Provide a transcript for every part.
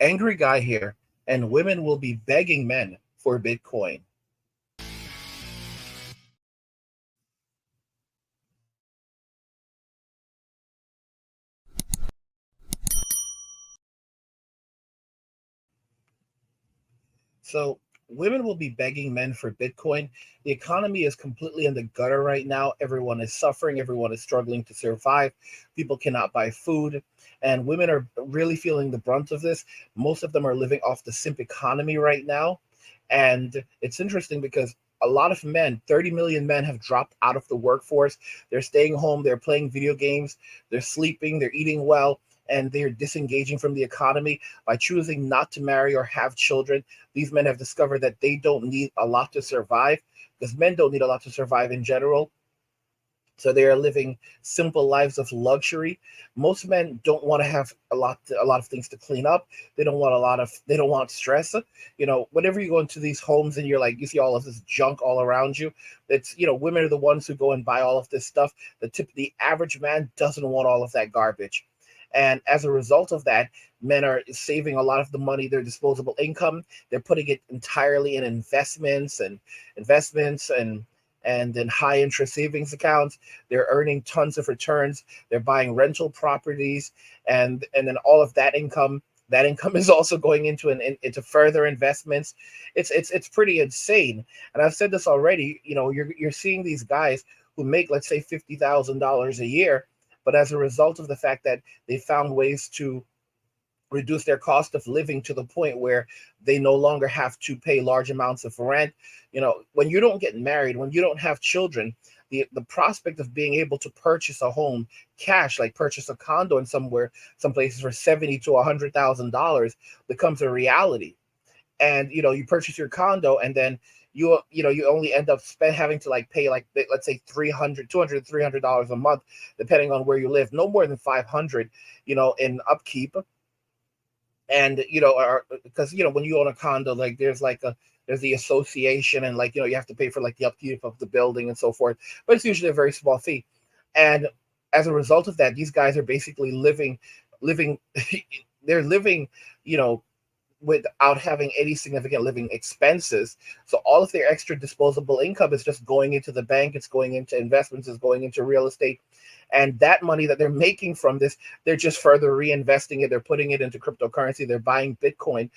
Angry guy here, and women will be begging men for Bitcoin. So women will be begging men for Bitcoin. The economy is completely in the gutter right now. Everyone is suffering. Everyone is struggling to survive. People cannot buy food. And women are really feeling the brunt of this. Most of them are living off the simp economy right now. And it's interesting because a lot of men, 30 million men, have dropped out of the workforce. They're staying home, they're playing video games, they're sleeping, they're eating well, and they're disengaging from the economy by choosing not to marry or have children. These men have discovered that they don't need a lot to survive, because men don't need a lot to survive in general. So they are living simple lives of luxury. Most men don't want to have a lot of things to clean up. They don't want stress. Whenever you go into these homes and you're like, you see all of this junk all around you, it's, women are the ones who go and buy all of this stuff. The average man doesn't want all of that garbage. And as a result of that, men are saving a lot of the money, their disposable income. They're putting it entirely in investments and in high interest savings accounts. They're earning tons of returns. They're buying rental properties, and then all of that income is also going into further investments. It's pretty insane. And I've said this already. You're seeing these guys who make, let's say, $50,000 a year, but as a result of the fact that they found ways to reduce their cost of living to the point where they no longer have to pay large amounts of rent. When you don't get married, when you don't have children, the prospect of being able to purchase a home cash, like purchase a condo in some places for 70 to $100,000, becomes a reality. And you purchase your condo, and then you only end up having to like pay, like, let's say 300 200 $300 a month, depending on where you live, no more than 500 in upkeep. And because when you own a condo, like, there's the association, and, like, you have to pay for, like, the upkeep of the building and so forth, but it's usually a very small fee. And as a result of that, these guys are basically living they're living you know without having any significant living expenses. So all of their extra disposable income is just going into the bank, it's going into investments, it's going into real estate. And that money that they're making from this, they're just further reinvesting it. They're putting it into cryptocurrency. They're buying Bitcoin.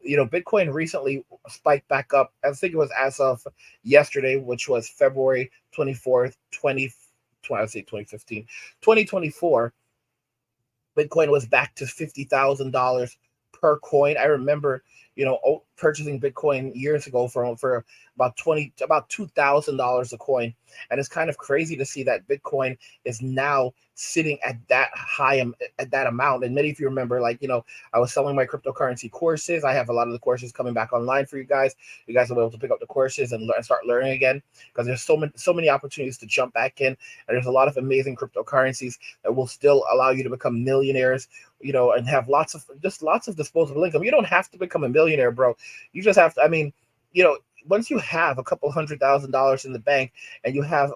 Bitcoin recently spiked back up. I think it was as of yesterday, which was February 24th, 20, I say 2015, 2024. Bitcoin was back to $50,000 per coin. I remember, purchasing Bitcoin years ago for about $2,000 a coin, and it's kind of crazy to see that Bitcoin is now sitting at that amount. And many of you remember, like, I was selling my cryptocurrency courses. I have a lot of the courses coming back online for you guys. You guys will be able to pick up the courses and start learning again, because there's so many opportunities to jump back in, and there's a lot of amazing cryptocurrencies that will still allow you to become millionaires, and have lots of disposable income. You don't have to become a millionaire, bro. You just have to. I mean, once you have a couple $100,000 in the bank and you have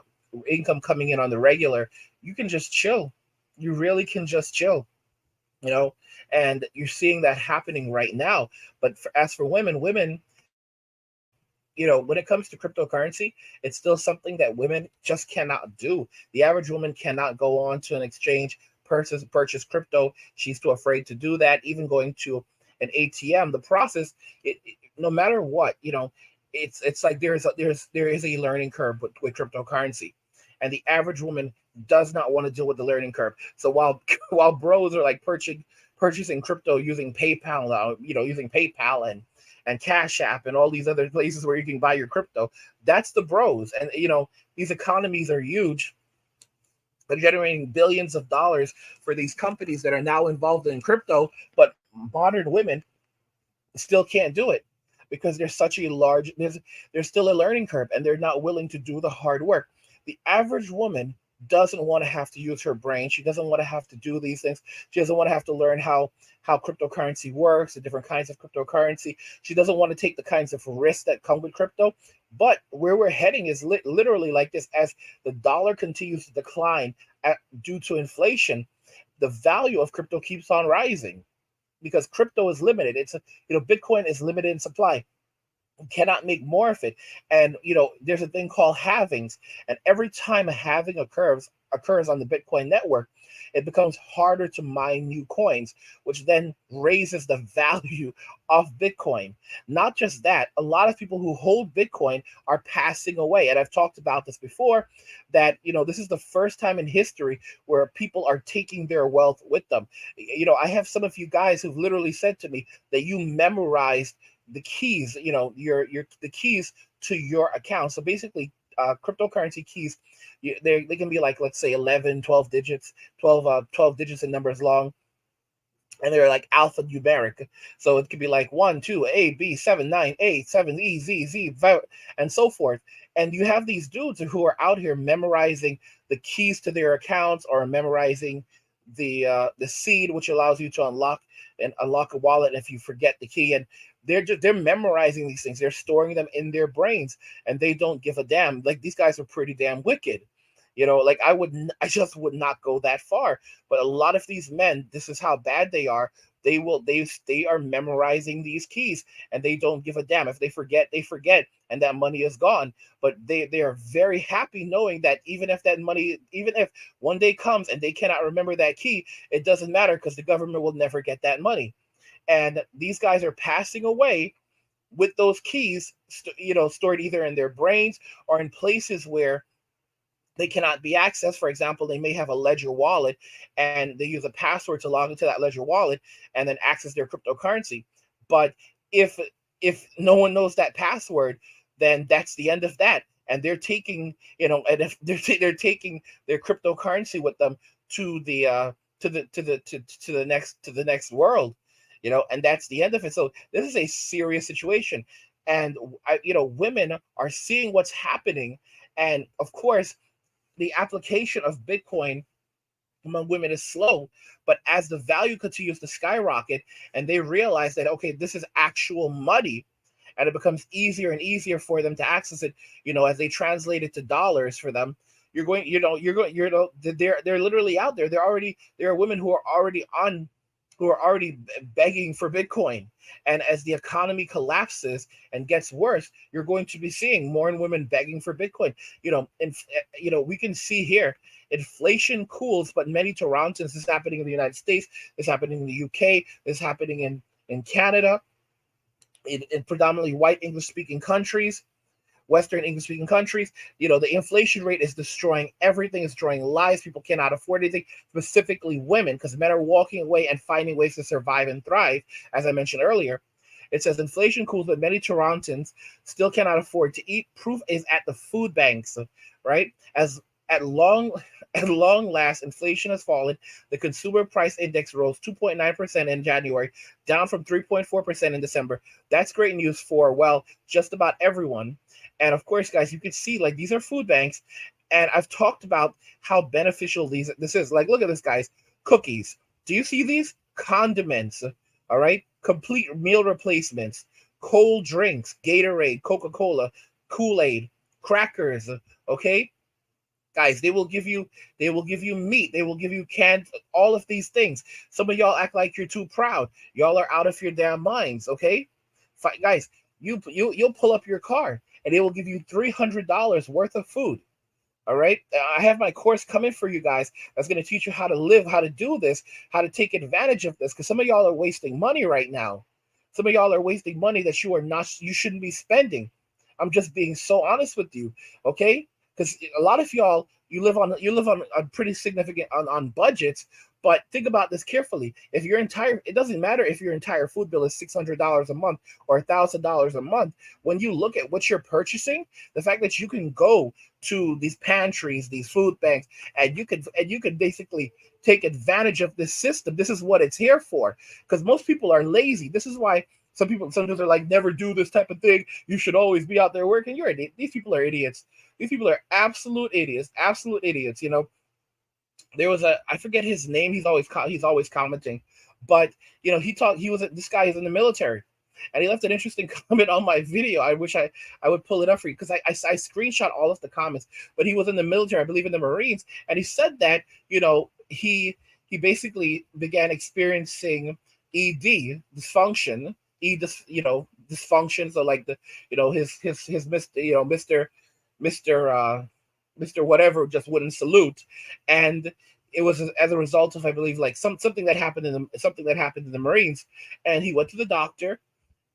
income coming in on the regular, you can just chill. You really can just chill, you know. And you're seeing that happening right now. But as for women, when it comes to cryptocurrency, it's still something that women just cannot do. The average woman cannot go on to an exchange, purchase crypto. She's too afraid to do that. Even going to an ATM, the process, no matter what, it's like there is a learning curve with cryptocurrency, and the average woman does not want to deal with the learning curve. So while while bros are like purchasing crypto using PayPal, using PayPal and Cash App and all these other places where you can buy your crypto, that's the bros. And these economies are huge. They're generating billions of dollars for these companies that are now involved in crypto, but modern women still can't do it because there's still a learning curve, and they're not willing to do the hard work. The average woman doesn't want to have to use her brain. She doesn't want to have to do these things. She doesn't want to have to learn how cryptocurrency works, the different kinds of cryptocurrency. She doesn't want to take the kinds of risks that come with crypto. But where we're heading is literally like this: as the dollar continues to decline due to inflation, the value of crypto keeps on rising. because crypto is limited. It's a, Bitcoin is limited in supply, cannot make more of it. And there's a thing called halvings, and every time a halving occurs on the Bitcoin network, it becomes harder to mine new coins, which then raises the value of Bitcoin. Not just that, a lot of people who hold Bitcoin are passing away. And I've talked about this before, that this is the first time in history where people are taking their wealth with them. I have some of you guys who've literally said to me that you memorized the keys, your the keys to your account. So basically, cryptocurrency keys, they can be like, let's say 11, 12 digits, 12 digits and numbers long, and they're like alphanumeric. So it could be like 1 2 A B 7 9 A 7 E Z Z and so forth. And you have these dudes who are out here memorizing the keys to their accounts, or memorizing the seed, which allows you to unlock a wallet if you forget the key. And they're memorizing these things. They're storing them in their brains, and they don't give a damn. Like, these guys are pretty damn wicked. Like, I just would not go that far. But a lot of these men, this is how bad they are. They are memorizing these keys, and they don't give a damn. If they forget, they forget, and that money is gone. But they are very happy knowing that even if one day comes and they cannot remember that key, it doesn't matter, because the government will never get that money. And these guys are passing away with those keys, stored either in their brains or in places where they cannot be accessed. For example, they may have a Ledger wallet, and they use a password to log into that Ledger wallet and then access their cryptocurrency. But if no one knows that password, then that's the end of that. And they're taking, and if they're taking their cryptocurrency with them to the next world, and that's the end of it. So this is a serious situation, and women are seeing what's happening, and of course, the application of Bitcoin among women is slow. But as the value continues to skyrocket, and they realize that, okay, this is actual money, and it becomes easier and easier for them to access it, as they translate it to dollars for them, they're literally out there. There are women who are already begging for Bitcoin. And as the economy collapses and gets worse, you're going to be seeing more and women begging for Bitcoin. We can see here, inflation cools, but many Torontons, this is happening in the United States, this is happening in the UK, this is happening in Canada, in predominantly white English-speaking countries, Western English-speaking countries. The inflation rate is destroying everything. It's destroying lives. People cannot afford anything, specifically women, because men are walking away and finding ways to survive and thrive, as I mentioned earlier. It says inflation cools, but many Torontons still cannot afford to eat. Proof is at the food banks, right? As at long last, inflation has fallen. The consumer price index rose 2.9% in January, down from 3.4% in December. That's great news for, well, just about everyone. And of course, guys, you can see, like, these are food banks, and I've talked about how beneficial this is. Like, look at this, guys. Cookies. Do you see these? Condiments. All right. Complete meal replacements. Cold drinks. Gatorade, Coca-Cola, Kool-Aid, crackers. Okay. Guys, they will give you meat, they will give you canned, all of these things. Some of y'all act like you're too proud. Y'all are out of your damn minds. Okay. Guys, you'll pull up your car, and they will give you $300 worth of food. All right. I have my course coming for you guys that's going to teach you how to live, how to do this, how to take advantage of this, because some of y'all are wasting money right now. Some of y'all are wasting money that you shouldn't be spending. I'm just being so honest with you. Okay. Because a lot of y'all, you live on a pretty significant on budgets. But think about this carefully. It doesn't matter if your entire food bill is $600 a month or $1,000 a month. When you look at what you're purchasing, the fact that you can go to these pantries, these food banks, and you could basically take advantage of this system. This is what it's here for. Because most people are lazy. This is why sometimes are like, never do this type of thing. You should always be out there working. These people are idiots. These people are absolute idiots. Absolute idiots. There was I forget his name. He's always commenting, but this guy is in the military, and he left an interesting comment on my video. I wish I would pull it up for you, because I screenshot all of the comments. But he was in the military, I believe in the Marines, and he said that he basically began experiencing ED, dysfunction, dysfunction. So like his Mr. Mr. Whatever just wouldn't salute, and it was as a result of, I believe, like something that happened in the Marines, and he went to the doctor,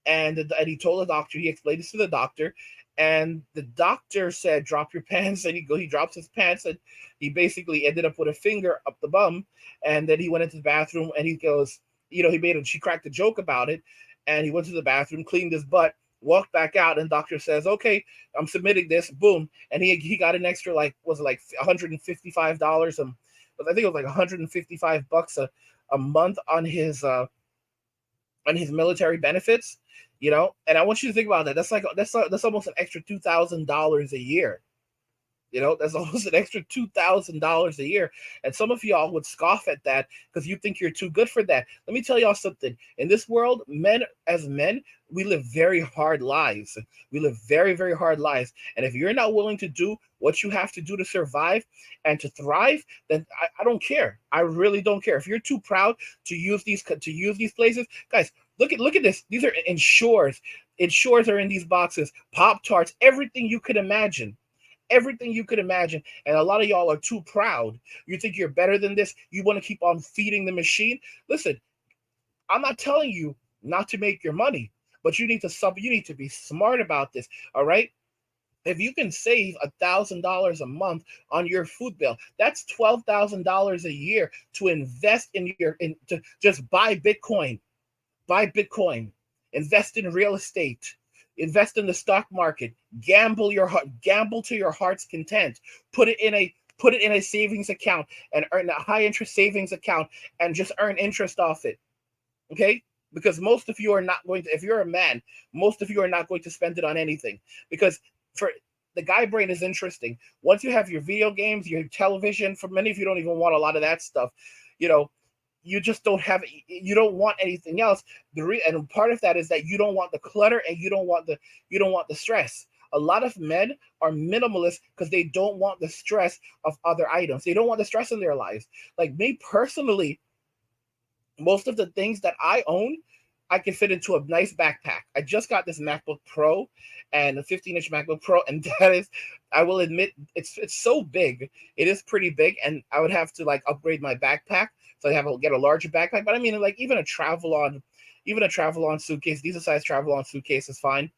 and he told the doctor, he explained this to the doctor, and the doctor said, "Drop your pants," and he drops his pants, and he basically ended up with a finger up the bum, and then he went into the bathroom, and he goes, she cracked a joke about it, and he went to the bathroom, cleaned his butt, walked back out, and doctor says, "Okay, I'm submitting this," boom, and he got an extra, like, was it like $155, I think it was like $155 a month on his military benefits, and I want you to think about that. That's almost an extra $2,000 a year. That's almost an extra $2,000 a year. And some of y'all would scoff at that because you think you're too good for that. Let me tell y'all something. In this world, as men, we live very hard lives. We live very, very hard lives. And if you're not willing to do what you have to do to survive and to thrive, then I don't care. I really don't care. If you're too proud to use these places, guys, look at this. These are Ensures. Ensures are in these boxes. Pop-Tarts, everything you could imagine. Everything you could imagine. And a lot of y'all are too proud. You think you're better than this. You want to keep on feeding the machine. Listen, I'm not telling you not to make your money, but you need to be smart about this. All right. If you can save $1,000 a month on your food bill, that's $12,000 a year to invest to just buy Bitcoin, invest in real estate, invest in the stock market, gamble to your heart's content, put it in a savings account and earn a high interest savings account and just earn interest off it. Okay? Because most of you are not going to, if you're a man, most of you are not going to spend it on anything. Because for the guy brain is interesting. Once you have your video games, your television, for many of you don't even want a lot of that stuff, you just you don't want anything else. And part of that is that you don't want the clutter and you don't want the stress. A lot of men are minimalists because they don't want the stress of other items. They don't want the stress in their lives. Like me personally, most of the things that I own, I can fit into a nice backpack. I just got this MacBook Pro and a 15-inch MacBook Pro, and that is, I will admit, it's so big. It is pretty big, and I would have to like upgrade my backpack, so I have to get a larger backpack. But I mean, like even a travel on suitcase, decent size travel on suitcase is fine,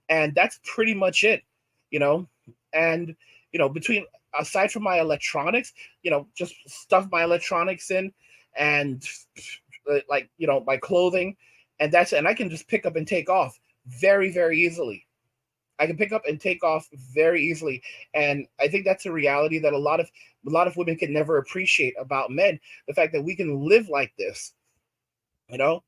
and that's pretty much it, you know. And between aside from my electronics, just stuff my electronics in, and like my clothing, and I can just pick up and take off very, very easily. I can pick up and take off very easily, and I think that's a reality that a lot of women can never appreciate about men. The fact that we can live like this, because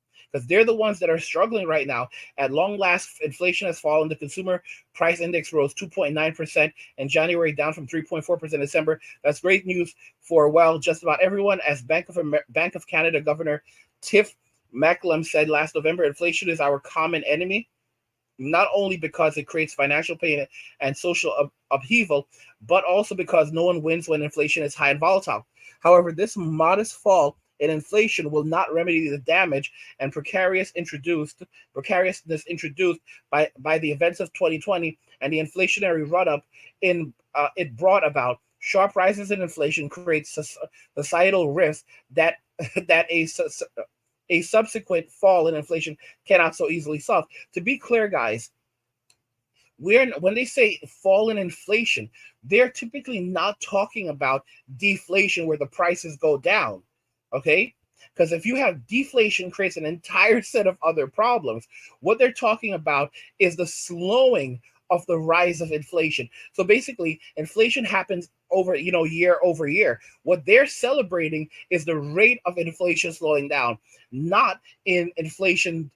they're the ones that are struggling right now. At long last, inflation has fallen. The consumer price index rose 2.9% in January, down from 3.4% in December. That's great news for just about everyone. As Bank of Canada Governor Tiff Macklem said last November, inflation is our common enemy, not only because it creates financial pain and social upheaval, but also because no one wins when inflation is high and volatile. However, this modest fall in inflation will not remedy the damage and precariousness introduced by the events of 2020 and the inflationary run-up it brought about. Sharp rises in inflation create societal risks that a subsequent fall in inflation cannot so easily solve. To be clear, guys, when they say fall in inflation, they're typically not talking about deflation where the prices go down, okay? Because if you have deflation, creates an entire set of other problems. What they're talking about is the slowing of the rise of inflation. So basically, inflation happens year over year. What they're celebrating is the rate of inflation slowing down, not in deflation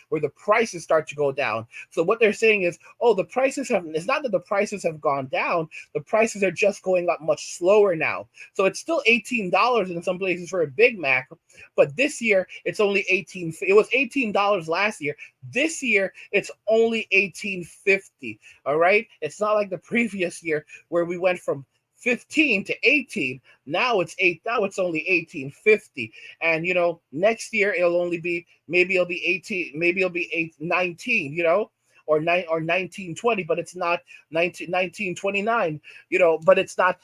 where the prices start to go down. So what they're saying is, it's not that the prices have gone down, the prices are just going up much slower now. So it's still $18 in some places for a Big Mac, but this year it's only $18. It was $18 last year. This year it's only $18.50. All right, it's not like the previous year where we went from 15 to 18. Now it's 8. Now it's only 1850. And next year it'll only be, maybe it'll be 18, maybe it'll be 19, or 1920, but it's not 1929, but it's not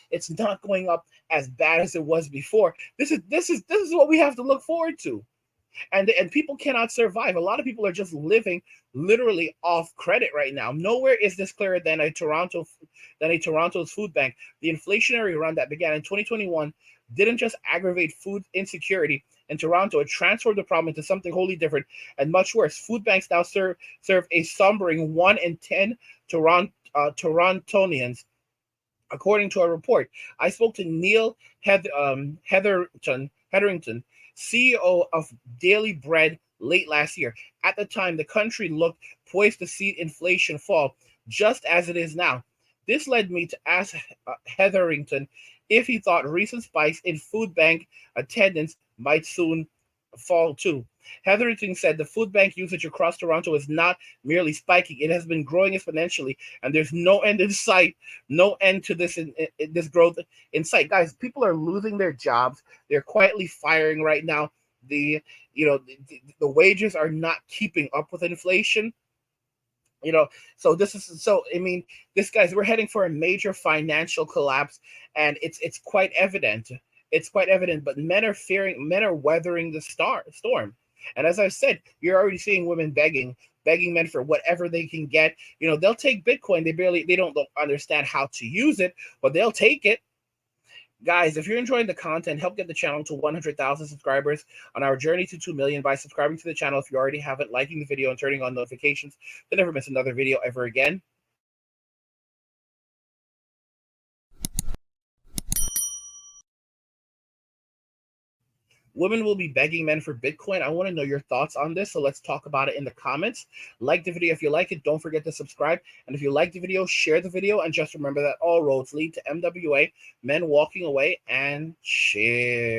going up as bad as it was before. This is what we have to look forward to. And people cannot survive. A lot of people are just living literally off credit right now. Nowhere is this clearer than Toronto's food bank. The inflationary run that began in 2021 didn't just aggravate food insecurity in Toronto, it transformed the problem into something wholly different and much worse. Food banks now serve a sombering 1 in 10 Torontonians, according to a report. I spoke to Neil Hetherington, CEO of Daily Bread, late last year. At the time, the country looked poised to see inflation fall, just as it is now. This led me to ask Hetherington if he thought recent spikes in food bank attendance might soon fall too. Hetherington said the food bank usage across Toronto is not merely spiking, it has been growing exponentially, and there's no end in sight, no end to this growth in sight. Guys, people are losing their jobs. They're quietly firing right now. The wages are not keeping up with inflation. So I mean, we're heading for a major financial collapse, and it's quite evident. It's quite evident, but men are weathering the storm. And as I said, you're already seeing women begging men for whatever they can get. They'll take Bitcoin. They don't understand how to use it, but they'll take it. Guys, if you're enjoying the content, help get the channel to 100,000 subscribers on our journey to 2 million by subscribing to the channel if you already haven't, liking the video, and turning on notifications to never miss another video ever again. Women will be begging men for Bitcoin. I want to know your thoughts on this, so let's talk about it in the comments. Like the video if you like it. Don't forget to subscribe. And if you like the video, share the video. And just remember that all roads lead to MWA, men walking away, and share.